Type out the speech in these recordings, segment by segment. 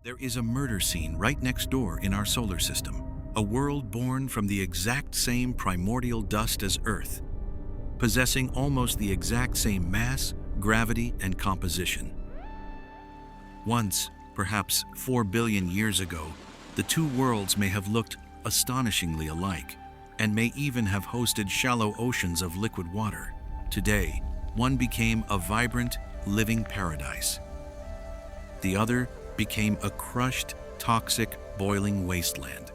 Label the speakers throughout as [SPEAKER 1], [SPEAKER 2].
[SPEAKER 1] There is a murder scene right next door in our solar system, a world born from the exact same primordial dust as Earth, possessing almost the exact same mass, gravity, and composition. Once, perhaps 4 billion years ago, the two worlds may have looked astonishingly alike, and may even have hosted shallow oceans of liquid water. Today, one became a vibrant, living paradise. The other became a crushed, toxic, boiling wasteland.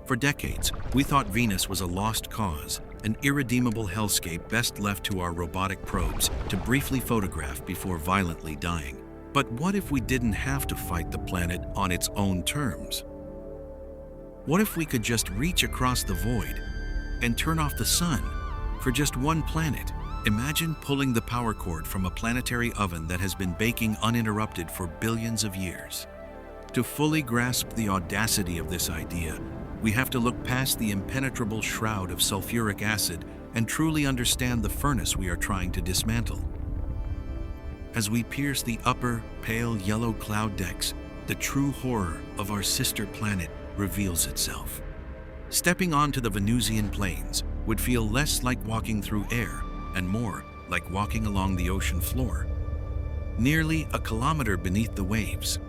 [SPEAKER 1] For decades, we thought Venus was a lost cause, an irredeemable hellscape best left to our robotic probes to briefly photograph before violently dying. But what if we didn't have to fight the planet on its own terms? What if we could just reach across the void and turn off the sun for just one planet? Imagine pulling the power cord from a planetary oven that has been baking uninterrupted for billions of years. To fully grasp the audacity of this idea, we have to look past the impenetrable shroud of sulfuric acid and truly understand the furnace we are trying to dismantle. As we pierce the upper, pale yellow cloud decks, the true horror of our sister planet reveals itself. Stepping onto the Venusian plains would feel less like walking through air and more like walking along the ocean floor, nearly a kilometer beneath the waves.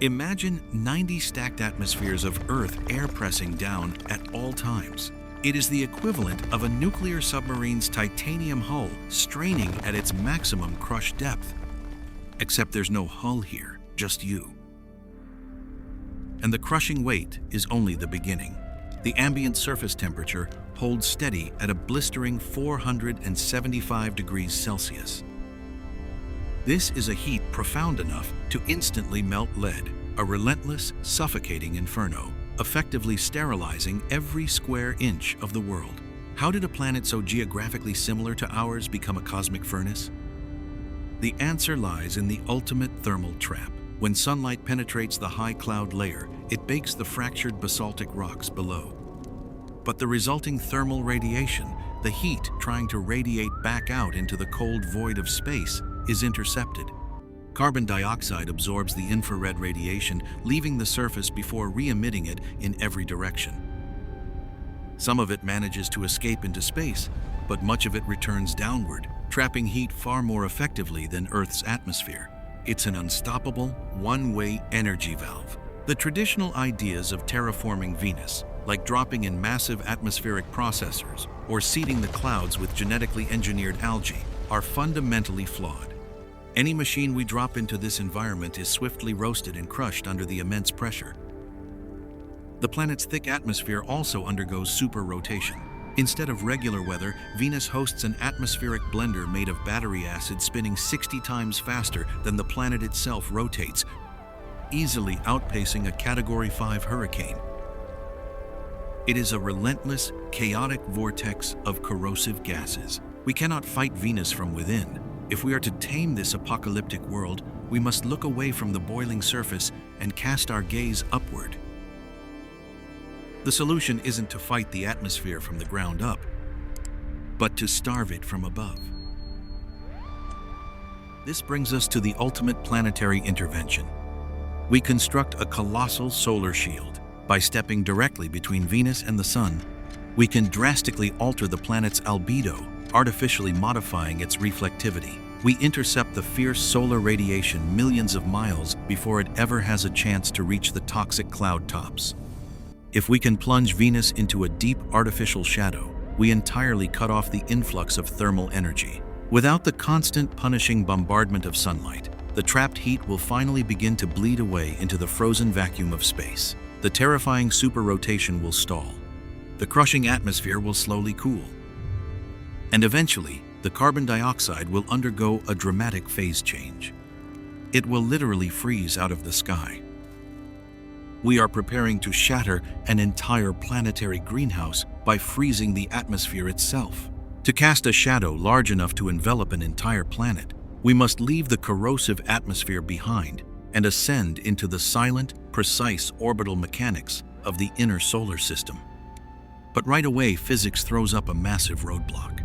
[SPEAKER 1] Imagine 90 stacked atmospheres of Earth air pressing down at all times. It is the equivalent of a nuclear submarine's titanium hull straining at its maximum crush depth. Except there's no hull here, just you. And the crushing weight is only the beginning. The ambient surface temperature holds steady at a blistering 475 degrees Celsius. This is a heat profound enough to instantly melt lead, a relentless, suffocating inferno, effectively sterilizing every square inch of the world. How did a planet so geographically similar to ours become a cosmic furnace? The answer lies in the ultimate thermal trap. When sunlight penetrates the high cloud layer, it bakes the fractured basaltic rocks below. But the resulting thermal radiation, the heat trying to radiate back out into the cold void of space, is intercepted. Carbon dioxide absorbs the infrared radiation, leaving the surface before re-emitting it in every direction. Some of it manages to escape into space, but much of it returns downward, trapping heat far more effectively than Earth's atmosphere. It's an unstoppable, one-way energy valve. The traditional ideas of terraforming Venus, like dropping in massive atmospheric processors or seeding the clouds with genetically engineered algae, are fundamentally flawed. Any machine we drop into this environment is swiftly roasted and crushed under the immense pressure. The planet's thick atmosphere also undergoes superrotation. Instead of regular weather, Venus hosts an atmospheric blender made of battery acid spinning 60 times faster than the planet itself rotates, easily outpacing a Category 5 hurricane. It is a relentless, chaotic vortex of corrosive gases. We cannot fight Venus from within. If we are to tame this apocalyptic world, we must look away from the boiling surface and cast our gaze upward. The solution isn't to fight the atmosphere from the ground up, but to starve it from above. This brings us to the ultimate planetary intervention. We construct a colossal solar shield. By stepping directly between Venus and the Sun, we can drastically alter the planet's albedo, artificially modifying its reflectivity. We intercept the fierce solar radiation millions of miles before it ever has a chance to reach the toxic cloud tops. If we can plunge Venus into a deep artificial shadow, we entirely cut off the influx of thermal energy. Without the constant punishing bombardment of sunlight, the trapped heat will finally begin to bleed away into the frozen vacuum of space. The terrifying superrotation will stall. The crushing atmosphere will slowly cool. And eventually, the carbon dioxide will undergo a dramatic phase change. It will literally freeze out of the sky. We are preparing to shatter an entire planetary greenhouse by freezing the atmosphere itself. To cast a shadow large enough to envelop an entire planet, we must leave the corrosive atmosphere behind and ascend into the silent, precise orbital mechanics of the inner solar system. But right away, physics throws up a massive roadblock.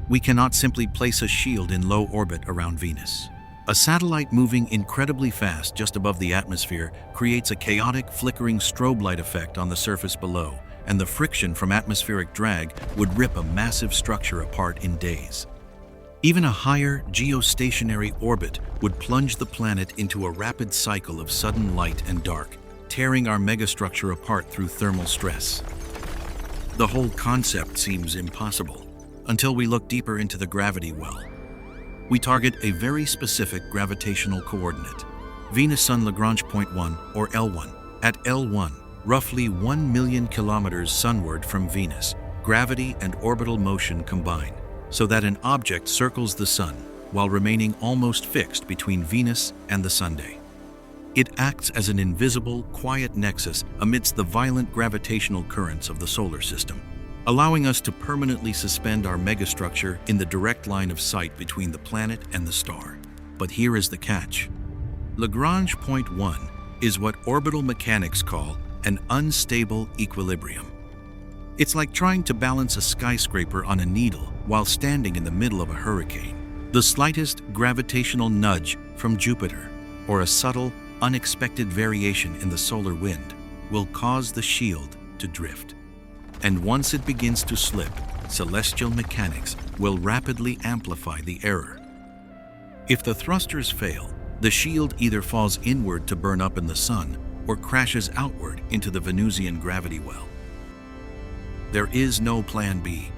[SPEAKER 1] We cannot simply place a shield in low orbit around Venus. A satellite moving incredibly fast just above the atmosphere creates a chaotic, flickering strobe light effect on the surface below, and the friction from atmospheric drag would rip a massive structure apart in days. Even a higher, geostationary orbit would plunge the planet into a rapid cycle of sudden light and dark, tearing our megastructure apart through thermal stress. The whole concept seems impossible until we look deeper into the gravity well. We target a very specific gravitational coordinate, Venus-Sun Lagrange point 1, or L1. At L1, roughly 1 million kilometers sunward from Venus, gravity and orbital motion combine, so that an object circles the Sun while remaining almost fixed between Venus and the Sunday. It acts as an invisible, quiet nexus amidst the violent gravitational currents of the solar system, allowing us to permanently suspend our megastructure in the direct line of sight between the planet and the star. But here is the catch. Lagrange point 1 is what orbital mechanics call an unstable equilibrium. It's like trying to balance a skyscraper on a needle while standing in the middle of a hurricane. The slightest gravitational nudge from Jupiter, or a subtle, unexpected variation in the solar wind, will cause the shield to drift. And once it begins to slip, celestial mechanics will rapidly amplify the error. If the thrusters fail, the shield either falls inward to burn up in the Sun or crashes outward into the Venusian gravity well. There is no plan B.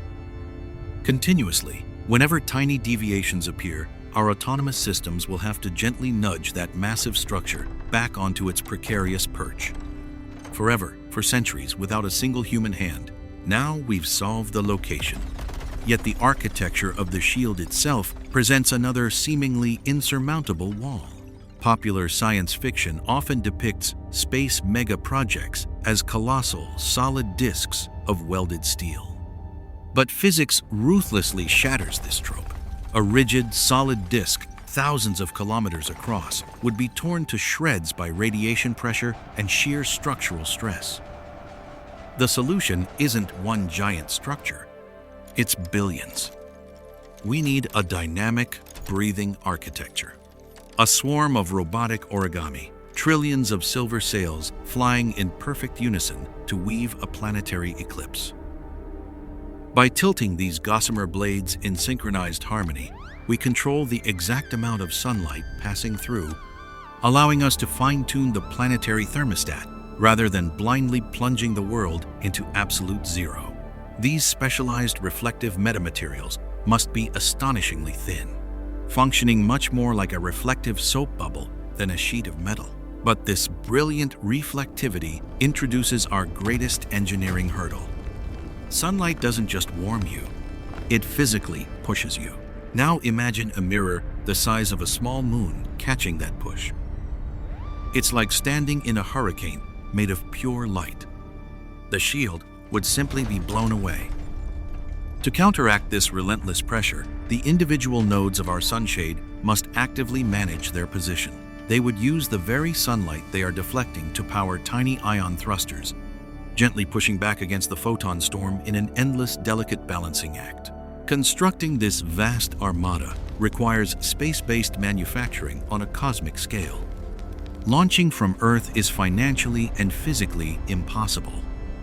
[SPEAKER 1] Continuously, whenever tiny deviations appear, our autonomous systems will have to gently nudge that massive structure back onto its precarious perch. Forever, for centuries, without a single human hand, now we've solved the location. Yet the architecture of the shield itself presents another seemingly insurmountable wall. Popular science fiction often depicts space megaprojects as colossal, solid disks of welded steel. But physics ruthlessly shatters this trope. A rigid, solid disk, thousands of kilometers across, would be torn to shreds by radiation pressure and sheer structural stress. The solution isn't one giant structure. It's billions. We need a dynamic, breathing architecture. A swarm of robotic origami, trillions of silver sails flying in perfect unison to weave a planetary eclipse. By tilting these gossamer blades in synchronized harmony, we control the exact amount of sunlight passing through, allowing us to fine-tune the planetary thermostat rather than blindly plunging the world into absolute zero. These specialized reflective metamaterials must be astonishingly thin, functioning much more like a reflective soap bubble than a sheet of metal. But this brilliant reflectivity introduces our greatest engineering hurdle. Sunlight doesn't just warm you, it physically pushes you. Now imagine a mirror the size of a small moon catching that push. It's like standing in a hurricane made of pure light. The shield would simply be blown away. To counteract this relentless pressure, the individual nodes of our sunshade must actively manage their position. They would use the very sunlight they are deflecting to power tiny ion thrusters, gently pushing back against the photon storm in an endless, delicate balancing act. Constructing this vast armada requires space-based manufacturing on a cosmic scale. Launching from Earth is financially and physically impossible.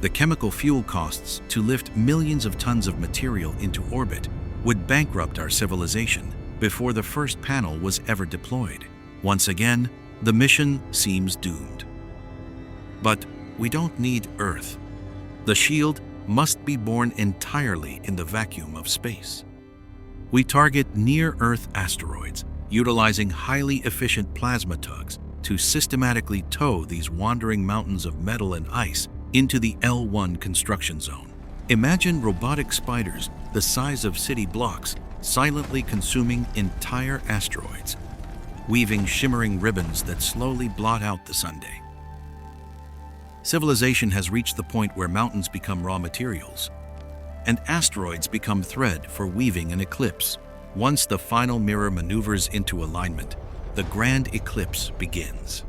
[SPEAKER 1] The chemical fuel costs to lift millions of tons of material into orbit would bankrupt our civilization before the first panel was ever deployed. Once again, the mission seems doomed. But we don't need Earth. The shield must be born entirely in the vacuum of space. We target near-Earth asteroids, utilizing highly efficient plasma tugs to systematically tow these wandering mountains of metal and ice into the L1 construction zone. Imagine robotic spiders the size of city blocks silently consuming entire asteroids, weaving shimmering ribbons that slowly blot out the Sunday. Civilization has reached the point where mountains become raw materials, and asteroids become thread for weaving an eclipse. Once the final mirror maneuvers into alignment, the grand eclipse begins.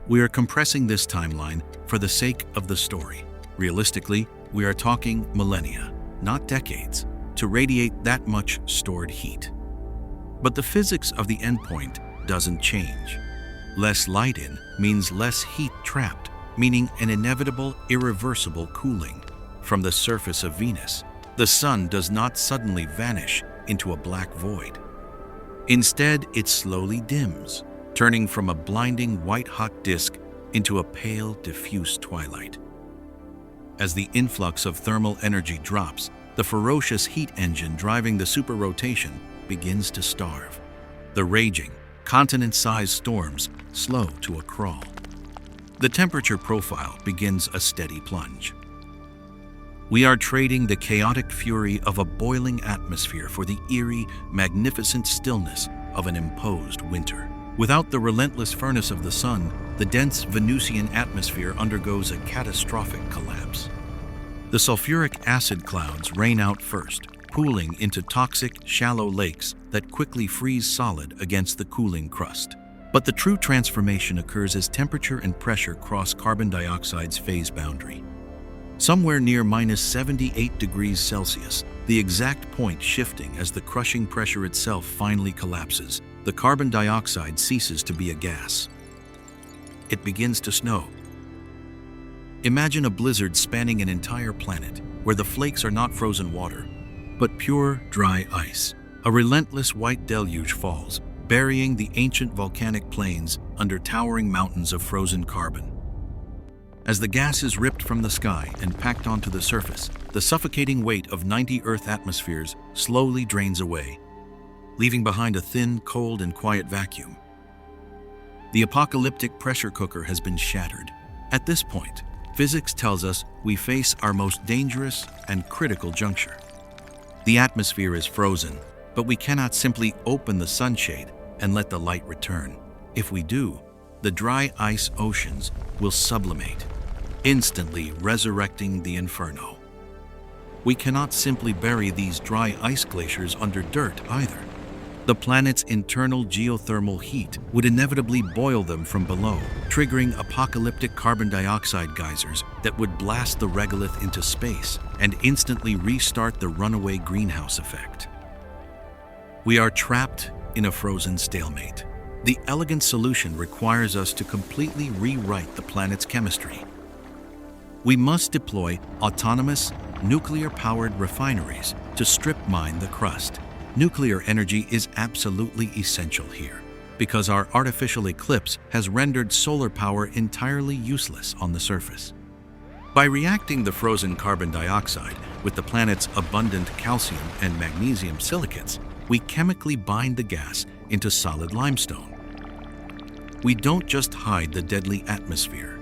[SPEAKER 1] We are compressing this timeline for the sake of the story. Realistically, we are talking millennia, not decades, to radiate that much stored heat. But the physics of the endpoint doesn't change. Less light in means less heat trapped, meaning an inevitable, irreversible cooling. From the surface of Venus, the sun does not suddenly vanish into a black void. Instead, it slowly dims, turning from a blinding white-hot disk into a pale, diffuse twilight. As the influx of thermal energy drops, the ferocious heat engine driving the superrotation begins to starve. The raging, continent-sized storms slow to a crawl. The temperature profile begins a steady plunge. We are trading the chaotic fury of a boiling atmosphere for the eerie, magnificent stillness of an imposed winter. Without the relentless furnace of the sun, the dense Venusian atmosphere undergoes a catastrophic collapse. The sulfuric acid clouds rain out first, pooling into toxic, shallow lakes that quickly freeze solid against the cooling crust. But the true transformation occurs as temperature and pressure cross carbon dioxide's phase boundary. Somewhere near -78 degrees Celsius, the exact point shifting as the crushing pressure itself finally collapses, the carbon dioxide ceases to be a gas. It begins to snow. Imagine a blizzard spanning an entire planet, where the flakes are not frozen water, but pure, dry ice. A relentless white deluge falls, burying the ancient volcanic plains under towering mountains of frozen carbon. As the gas is ripped from the sky and packed onto the surface, the suffocating weight of 90 Earth atmospheres slowly drains away, leaving behind a thin, cold, and quiet vacuum. The apocalyptic pressure cooker has been shattered. At this point, physics tells us we face our most dangerous and critical juncture. The atmosphere is frozen, but we cannot simply open the sunshade and let the light return. If we do, the dry ice oceans will sublimate, instantly resurrecting the inferno. We cannot simply bury these dry ice glaciers under dirt either. The planet's internal geothermal heat would inevitably boil them from below, triggering apocalyptic carbon dioxide geysers that would blast the regolith into space and instantly restart the runaway greenhouse effect. We are trapped in a frozen stalemate. The elegant solution requires us to completely rewrite the planet's chemistry. We must deploy autonomous, nuclear-powered refineries to strip mine the crust. Nuclear energy is absolutely essential here, because our artificial eclipse has rendered solar power entirely useless on the surface. By reacting the frozen carbon dioxide with the planet's abundant calcium and magnesium silicates, we chemically bind the gas into solid limestone. We don't just hide the deadly atmosphere,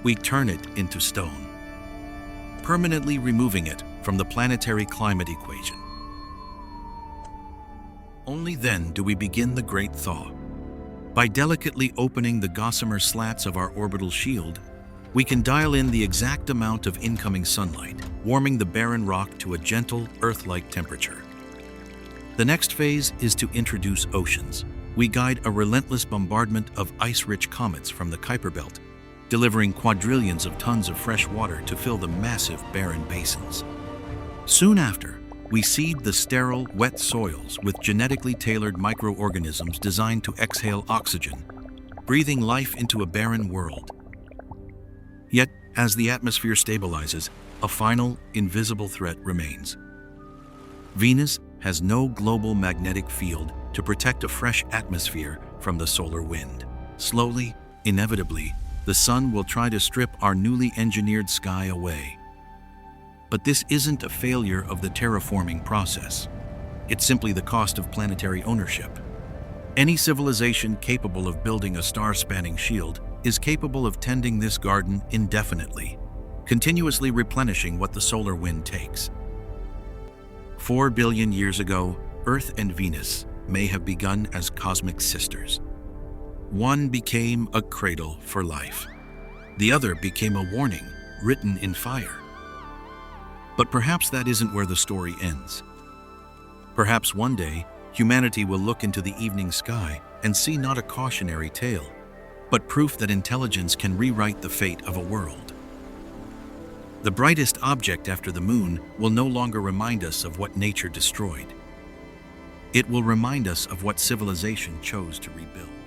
[SPEAKER 1] we turn it into stone, permanently removing it from the planetary climate equation. Only then do we begin the Great Thaw. By delicately opening the gossamer slats of our orbital shield, we can dial in the exact amount of incoming sunlight, warming the barren rock to a gentle, Earth-like temperature. The next phase is to introduce oceans. We guide a relentless bombardment of ice-rich comets from the Kuiper Belt, delivering quadrillions of tons of fresh water to fill the massive barren basins. Soon after, we seed the sterile, wet soils with genetically tailored microorganisms designed to exhale oxygen, breathing life into a barren world. Yet, as the atmosphere stabilizes, a final, invisible threat remains. Venus has no global magnetic field to protect a fresh atmosphere from the solar wind. Slowly, inevitably, the sun will try to strip our newly engineered sky away. But this isn't a failure of the terraforming process. It's simply the cost of planetary ownership. Any civilization capable of building a star-spanning shield is capable of tending this garden indefinitely, continuously replenishing what the solar wind takes. 4 billion years ago, Earth and Venus may have begun as cosmic sisters. One became a cradle for life. The other became a warning written in fire. But perhaps that isn't where the story ends. Perhaps one day, humanity will look into the evening sky and see not a cautionary tale, but proof that intelligence can rewrite the fate of a world. The brightest object after the moon will no longer remind us of what nature destroyed. It will remind us of what civilization chose to rebuild.